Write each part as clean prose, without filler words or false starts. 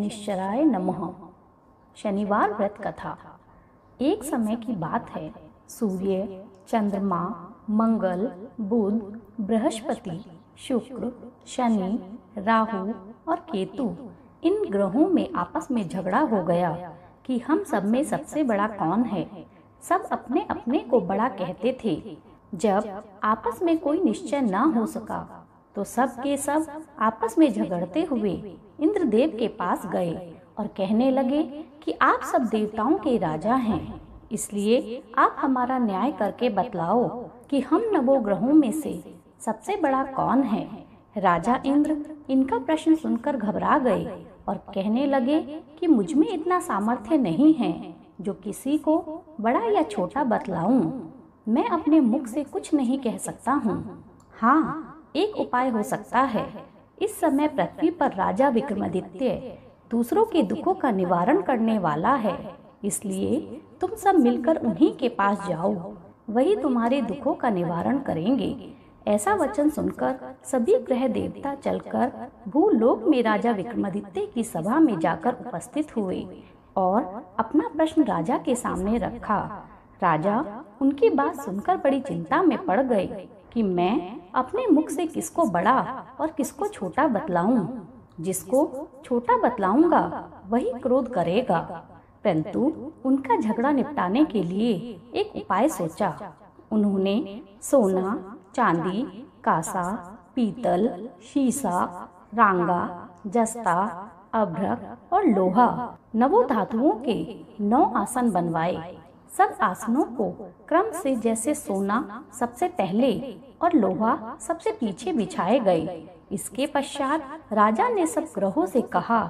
शनिश्चराय नमः। शनिवार व्रत कथा। एक समय की बात है। सूर्य, चंद्रमा, मंगल, बुध, बृहस्पति, शुक्र, शनि, राहु और केतु इन ग्रहों में आपस में झगड़ा हो गया कि हम सब में सबसे बड़ा कौन है। सब अपने अपने को बड़ा कहते थे। जब आपस में कोई निश्चय न हो सका तो सब के सब आपस में झगड़ते हुए इंद्रदेव के पास गए और कहने लगे कि आप सब देवताओं के राजा हैं, इसलिए आप हमारा न्याय करके बतलाओ कि हम नवों ग्रहों में से सबसे बड़ा कौन है। राजा इंद्र इनका प्रश्न सुनकर घबरा गए और कहने लगे कि मुझ में इतना सामर्थ्य नहीं है जो किसी को बड़ा या छोटा बतलाऊं। मैं अपने मुख से कुछ नहीं कह सकता हूँ। हाँ, एक उपाय हो सकता है। इस समय पृथ्वी पर राजा विक्रमादित्य दूसरों के दुखों का निवारण करने वाला है, इसलिए तुम सब मिलकर उन्हीं के पास जाओ, वही तुम्हारे दुखों का निवारण करेंगे। ऐसा वचन सुनकर सभी ग्रह देवता चलकर भूलोक में राजा विक्रमादित्य की सभा में जाकर उपस्थित हुए और अपना प्रश्न राजा के सामने रखा। राजा उनकी बात सुनकर बड़ी चिंता में पड़ गए कि मैं अपने मुख से किसको बड़ा और किसको छोटा बतलाऊं। जिसको छोटा बतलाऊंगा वही क्रोध करेगा। परंतु उनका झगड़ा निपटाने के लिए एक उपाय सोचा। उन्होंने सोना, चांदी, कांसा, पीतल, शीशा, रांगा, जस्ता, अभ्रक और लोहा नवों धातुओं के 9 आसन बनवाए। सब आसनों को क्रम से जैसे सोना सबसे पहले और लोहा सबसे पीछे बिछाए गए। इसके पश्चात राजा ने सब ग्रहों से कहा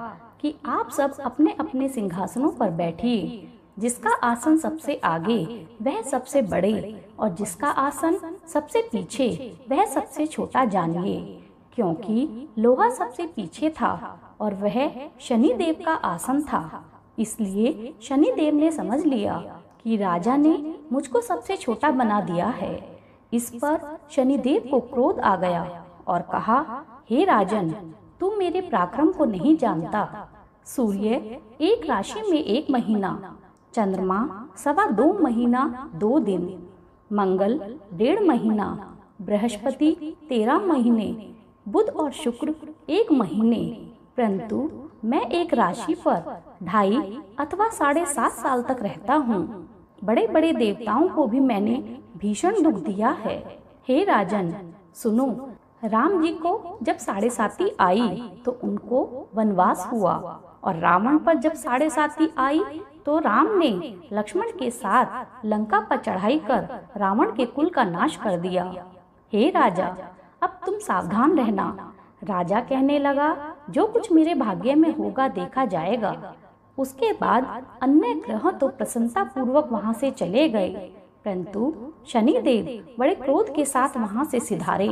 कि आप सब अपने अपने सिंहासनों पर बैठिए। जिसका आसन सबसे आगे वह सबसे बड़े और जिसका आसन सबसे पीछे वह सबसे छोटा जानिए। क्योंकि लोहा सबसे पीछे था और वह शनिदेव का आसन था, इसलिए शनिदेव ने समझ लिया कि राजा ने मुझको सबसे छोटा बना दिया है। इस पर शनिदेव को क्रोध आ गया और कहा, हे राजन, तू मेरे पराक्रम को नहीं जानता। सूर्य एक राशि में 1 महीना, चंद्रमा 2.25 महीना 2 दिन, मंगल 1.5 महीना, बृहस्पति 13 महीने, बुध और शुक्र 1 महीने। परंतु मैं एक राशि पर 2.5 अथवा 7.5 साल तक रहता हूँ। बड़े बड़े देवताओं को भी मैंने भीषण दुख दिया है। हे राजन, सुनो, राम जी को जब 7.5 आई तो उनको वनवास हुआ और रावण पर जब 7.5 आई तो राम ने लक्ष्मण के साथ लंका पर चढ़ाई कर रावण के कुल का नाश कर दिया। हे राजा, अब तुम सावधान रहना। राजा कहने लगा, जो कुछ मेरे भाग्य में होगा देखा जाएगा। उसके बाद अन्य ग्रह तो प्रसन्नता पूर्वक वहां से चले गए, परंतु शनिदेव बड़े क्रोध के साथ वहां से सिधारे।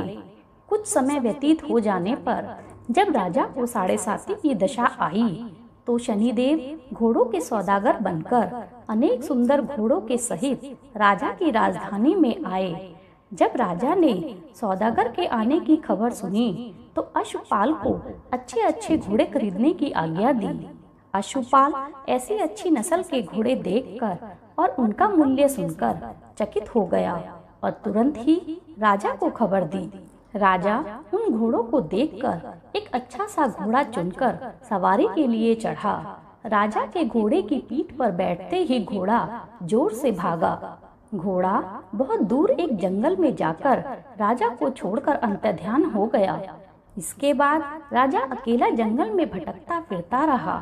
कुछ समय व्यतीत हो जाने पर जब राजा को 7.5 की दशा आई तो शनिदेव घोड़ों के सौदागर बनकर अनेक सुंदर घोड़ों के सहित राजा की राजधानी में आए। जब राजा ने सौदागर के आने की खबर सुनी तो अश्वपाल को अच्छे अच्छे घोड़े खरीदने की आज्ञा दी। अश्वपाल ऐसी अच्छी नस्ल के घोड़े देखकर और उनका मूल्य सुनकर चकित हो गया और तुरंत ही राजा को खबर दी। राजा उन घोड़ों को देखकर एक अच्छा सा घोड़ा चुनकर सवारी के लिए चढ़ा। राजा के घोड़े की पीठ पर बैठते ही घोड़ा जोर से भागा। घोड़ा बहुत दूर एक जंगल में जाकर राजा को छोड़कर अंतर्ध्यान हो गया। इसके बाद राजा अकेला जंगल में भटकता फिरता रहा।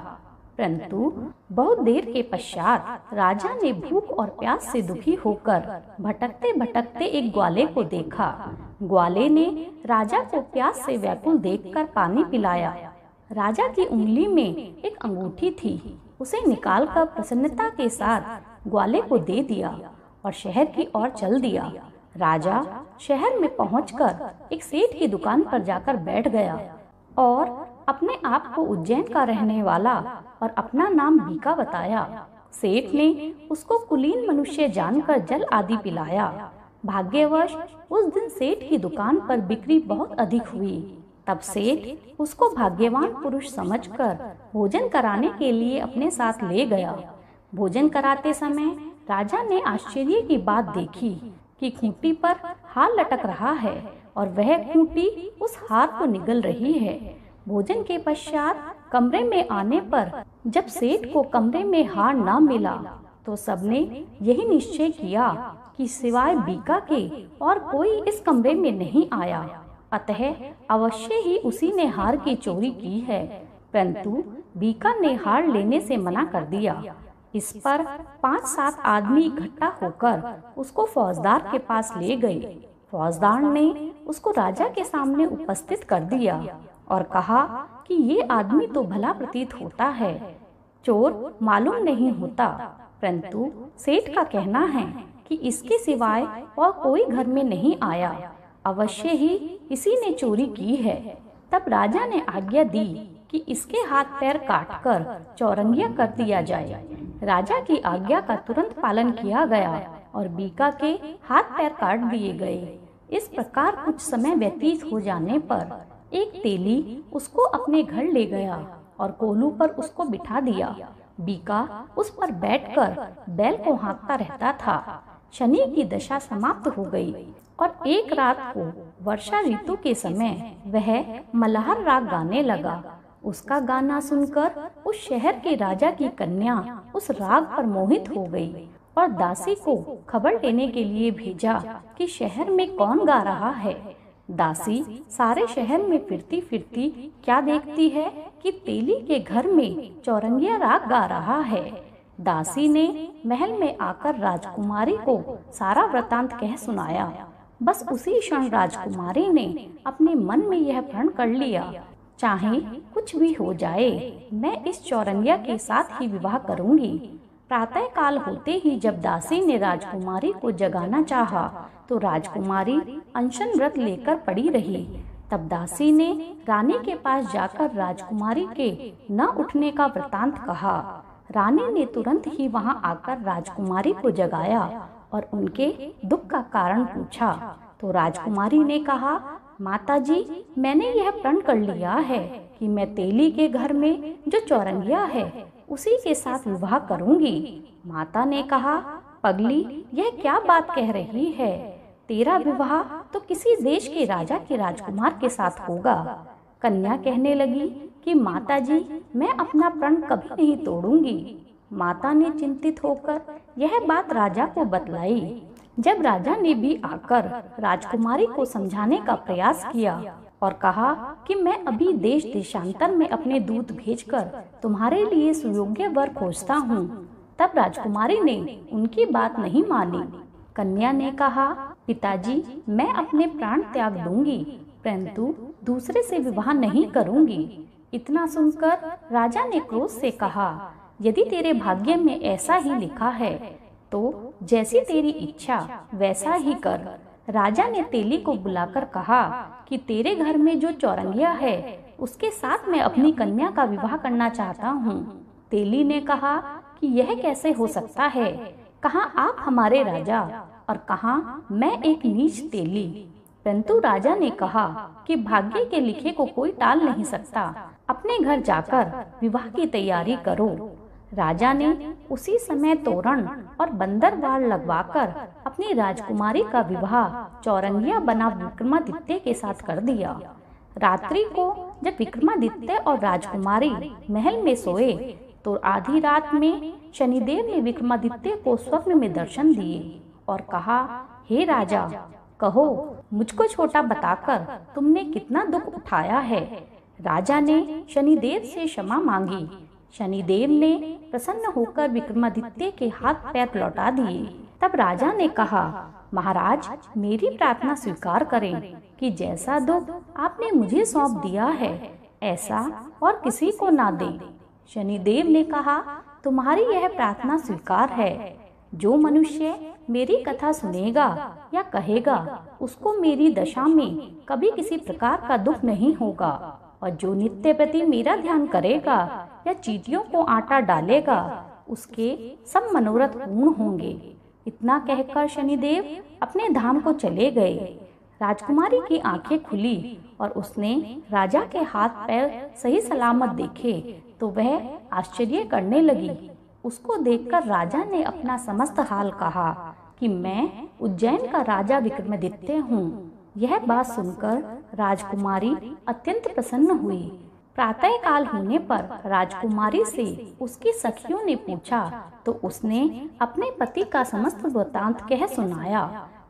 परंतु बहुत देर के पश्चात राजा ने भूख और प्यास से दुखी होकर भटकते भटकते एक ग्वाले को देखा। ग्वाले ने राजा को प्यास से व्याकुल देखकर पानी पिलाया। राजा की उंगली में एक अंगूठी थी, उसे निकालकर प्रसन्नता के साथ ग्वाले को दे दिया और शहर की ओर चल दिया। राजा शहर में पहुंचकर एक सेठ की दुकान पर जाकर बैठ गया और अपने आप को उज्जैन का रहने वाला और अपना नाम बीका बताया। सेठ ने उसको कुलीन मनुष्य जानकर जल आदि पिलाया। भाग्यवश उस दिन सेठ की दुकान पर बिक्री बहुत अधिक हुई। तब सेठ उसको भाग्यवान पुरुष समझकर भोजन कराने के लिए अपने साथ ले गया। भोजन कराते समय राजा ने आश्चर्य की बात देखी कि खूंटी पर हार लटक रहा है और वह खूंटी उस हार को निगल रही है। भोजन के पश्चात कमरे में आने पर जब सेठ को कमरे में हार न मिला तो सबने यही निश्चय किया कि सिवाय बीका के और कोई इस कमरे में नहीं आया, अतः अवश्य ही उसी ने हार की चोरी की है। परंतु बीका ने हार लेने से मना कर दिया। इस पर 5-7 आदमी इकट्ठा होकर उसको फौजदार के पास ले गए। फौजदार ने उसको राजा के सामने उपस्थित कर दिया और कहा कि ये आदमी तो भला प्रतीत होता है, चोर मालूम नहीं होता, परंतु सेठ का कहना है कि इसके सिवाय और कोई घर में नहीं आया, अवश्य ही इसी ने चोरी की है। तब राजा ने आज्ञा दी कि इसके हाथ पैर काटकर चौरंगिया कर दिया जाए। राजा की आज्ञा का तुरंत पालन किया गया और बीका के हाथ पैर काट दिए गए। इस प्रकार कुछ समय व्यतीत हो जाने पर एक तेली उसको अपने घर ले गया और कोलू पर उसको बिठा दिया। बीका उस पर बैठकर बैल को हाँकता रहता था। शनि की दशा समाप्त हो गई और एक रात को वर्षा ऋतु के समय वह मल्हार राग गाने लगा। उसका गाना सुनकर उस शहर के राजा की कन्या उस राग पर मोहित हो गई और दासी को खबर देने के लिए भेजा कि शहर में कौन गा रहा है। दासी सारे शहर में फिरती फिरती क्या देखती है कि तेली के घर में चौरंगिया राग गा रहा है। दासी ने महल में आकर राजकुमारी को सारा वृतांत कह सुनाया। बस उसी क्षण राजकुमारी ने अपने मन में यह प्रण कर लिया, चाहे कुछ भी हो जाए, मैं इस चौरंगिया के साथ ही विवाह करूंगी। प्रातः काल होते ही जब दासी ने राजकुमारी को जगाना चाहा तो राजकुमारी अनशन व्रत लेकर पड़ी रही। तब दासी ने रानी के पास जाकर राजकुमारी के न उठने का वृतांत कहा। रानी ने तुरंत ही वहां आकर राजकुमारी को जगाया और उनके दुख का कारण पूछा। तो राजकुमारी ने कहा, माताजी, मैंने यह प्रण कर लिया है कि मैं तेली के घर में जो चौरंगिया है उसी के साथ विवाह करूंगी। माता ने कहा, पगली, यह क्या बात कह रही है? तेरा विवाह तो किसी देश के राजा के राजकुमार के साथ होगा। कन्या कहने लगी कि माताजी, मैं अपना प्रण कभी नहीं तोड़ूंगी। माता ने चिंतित होकर यह बात राजा को बतलाई। जब राजा ने भी आकर राजकुमारी को समझाने का प्रयास किया और कहा कि मैं अभी देश देशांतर में अपने दूत भेजकर तुम्हारे लिए सुयोग्य वर खोजता हूँ, तब राजकुमारी ने उनकी बात नहीं मानी। कन्या ने कहा, पिताजी, मैं अपने प्राण त्याग दूंगी, परंतु दूसरे से विवाह नहीं करूंगी। इतना सुनकर राजा ने क्रोध से कहा, यदि तेरे भाग्य में ऐसा ही लिखा है तो जैसी तेरी इच्छा वैसा ही कर। राजा ने तेली को बुलाकर कहा कि तेरे घर में जो चौरंगिया है उसके साथ मैं अपनी कन्या का विवाह करना चाहता हूँ। तेली ने कहा कि यह कैसे हो सकता है? कहाँ आप हमारे राजा और कहाँ मैं एक नीच तेली। परंतु राजा ने कहा कि भाग्य के लिखे को कोई टाल नहीं सकता, अपने घर जाकर विवाह की तैयारी करो। राजा ने उसी समय तोरण और बंदरवाल लगवाकर अपनी राजकुमारी का विवाह चौरंगिया बना विक्रमादित्य के साथ कर दिया। रात्रि को जब विक्रमादित्य और राजकुमारी महल में सोए तो आधी रात में शनिदेव ने विक्रमादित्य को स्वप्न में दर्शन दिए और कहा, हे राजा, कहो मुझको छोटा बताकर तुमने कितना दुख उठाया है। राजा ने शनिदेव से क्षमा मांगी। शनिदेव ने प्रसन्न होकर विक्रमादित्य के हाथ पैर लौटा दिए। तब राजा ने कहा, महाराज, मेरी प्रार्थना स्वीकार करें कि जैसा दुख आपने मुझे सौंप दिया है ऐसा और किसी को ना दें। शनिदेव ने कहा, तुम्हारी यह प्रार्थना स्वीकार है। जो मनुष्य मेरी कथा सुनेगा या कहेगा उसको मेरी दशा में कभी किसी प्रकार का दुख नहीं होगा, और जो नित्य प्रति मेरा ध्यान करेगा या चींटियों को आटा डालेगा उसके सब मनोरथ पूर्ण होंगे। इतना कहकर शनिदेव अपने धाम को चले गए। राजकुमारी की आंखें खुली और उसने राजा के हाथ पैर सही सलामत देखे तो वह आश्चर्य करने लगी। उसको देखकर राजा ने अपना समस्त हाल कहा कि मैं उज्जैन का राजा विक्रमादित्य हूँ। यह बात सुनकर राजकुमारी अत्यंत प्रसन्न हुई। प्रातः काल होने पर राजकुमारी से उसकी सखियों ने पूछा तो उसने अपने पति का समस्त वृत्तांत कह सुनाया।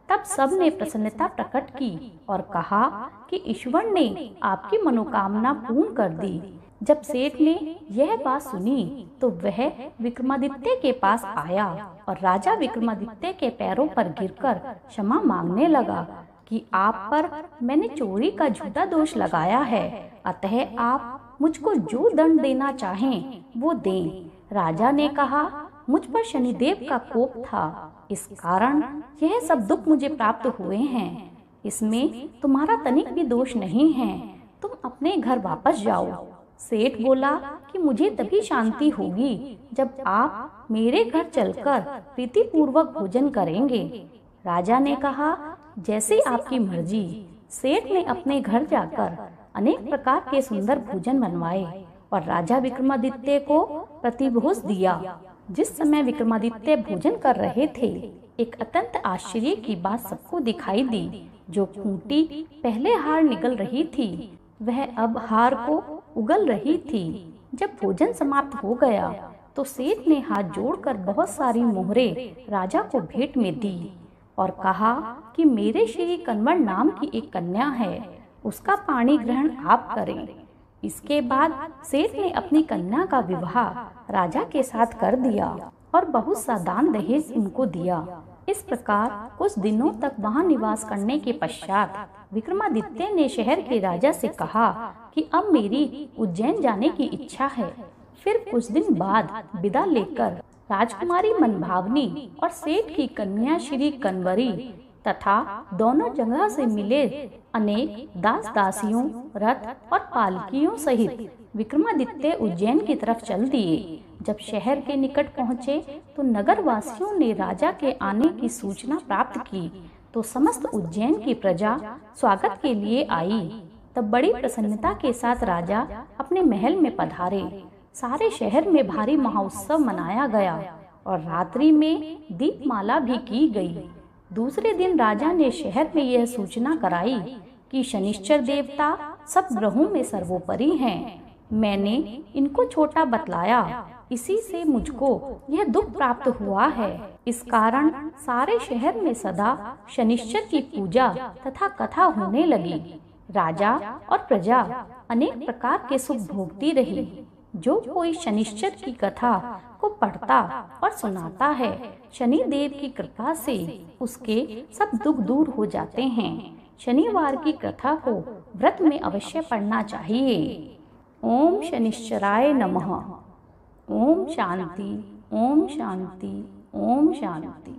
तब सब ने प्रसन्नता प्रकट की और कहा कि ईश्वर ने आपकी मनोकामना पूर्ण कर दी। जब सेठ ने यह बात सुनी तो वह विक्रमादित्य के पास आया और राजा विक्रमादित्य के पैरों पर गिरकर क्षमा मांगने लगा कि आप पर मैंने चोरी का झूठा दोष लगाया है, अतः आप मुझको जो दंड देना चाहें वो दें। राजा ने कहा, मुझ पर शनिदेव का कोप था, इस कारण यह सब दुख मुझे प्राप्त हुए हैं। इसमें तुम्हारा तनिक भी दोष नहीं है, तुम अपने घर वापस जाओ। सेठ बोला कि मुझे तभी शांति होगी जब आप मेरे घर चलकर प्रीतिपूर्वक भोजन करेंगे। राजा ने कहा, जैसे आपकी मर्जी। सेठ ने अपने घर जाकर अनेक प्रकार के सुंदर भोजन बनवाए और राजा विक्रमादित्य को प्रतिभोज दिया। जिस समय विक्रमादित्य भोजन कर रहे थे, एक अत्यंत आश्चर्य की बात सबको दिखाई दी। जो खूंटी पहले हार निगल रही थी, वह अब हार को उगल रही थी। जब भोजन समाप्त हो गया तो सेठ ने हाथ जोड़कर बहुत सारी मोहरें राजा को भेंट में दी और कहा कि मेरे श्री कंवर नाम की एक कन्या है, उसका पाणी ग्रहण आप करें। इसके बाद सेठ ने अपनी कन्या का विवाह राजा के साथ कर दिया और बहुत सा दान दहेज उनको दिया। इस प्रकार कुछ दिनों तक वहां निवास करने के पश्चात विक्रमादित्य ने शहर के राजा से कहा कि अब मेरी उज्जैन जाने की इच्छा है। फिर कुछ दिन बाद विदा लेकर राजकुमारी मनभावनी और सेठ की कन्या श्री कनवरी तथा दोनों जगह से मिले अनेक दास दासियों, रथ और पालकियों सहित विक्रमादित्य उज्जैन की तरफ चल दिए। जब शहर के निकट पहुँचे तो नगर वासियों ने राजा के आने की सूचना प्राप्त की तो समस्त उज्जैन की प्रजा स्वागत के लिए आई। तब बड़ी प्रसन्नता के साथ राजा अपने महल में पधारे। सारे शहर में भारी महोत्सव मनाया गया और रात्रि में दीपमाला भी की गई। दूसरे दिन राजा ने शहर में यह सूचना कराई कि शनिश्चर देवता सब ग्रहों में सर्वोपरि हैं। मैंने इनको छोटा बतलाया, इसी से मुझको यह दुख प्राप्त हुआ है। इस कारण सारे शहर में सदा शनिश्चर की पूजा तथा कथा होने लगी। राजा और प्रजा अनेक प्रकार के सुख भोगती रही। जो कोई शनिश्चर की कथा को पढ़ता और सुनाता है, शनि देव की कृपा से उसके सब दुख दूर हो जाते हैं। शनिवार की कथा को व्रत में अवश्य पढ़ना चाहिए। ओम शनिश्चराय नमः। ओम शांति, ओम शांति, ओम शांति।